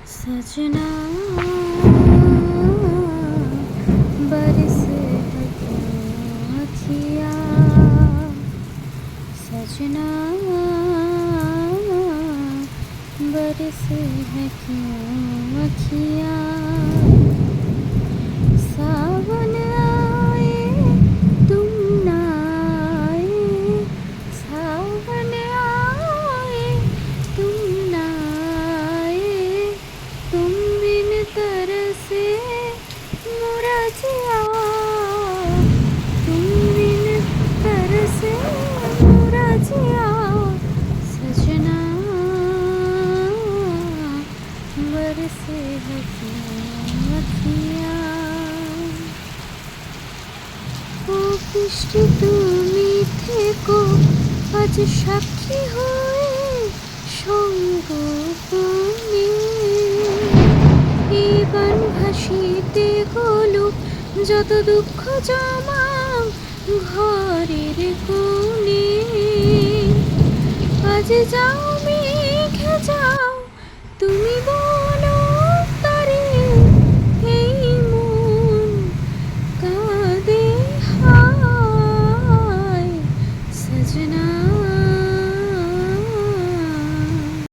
सजना बरस है क्यों अखियाँ। सजना बरस है क्यों अखियाँ। सावन आए तुम ना आए, सावन आए तुम ना आए, तुम बिन तरसे मोरा जिया, तुम बिन तरसे मोरा जिया। सजना बरसे है क्यों अखियाँ। ও বৃষ্টি তুমি থেকো আজ সাক্ষী হয়ে সঙ্গোপনে, এই গান ভাসিতে গলুক যত দুঃখ জমা ঘরের কোণে। আজ যাও মেঘে যাও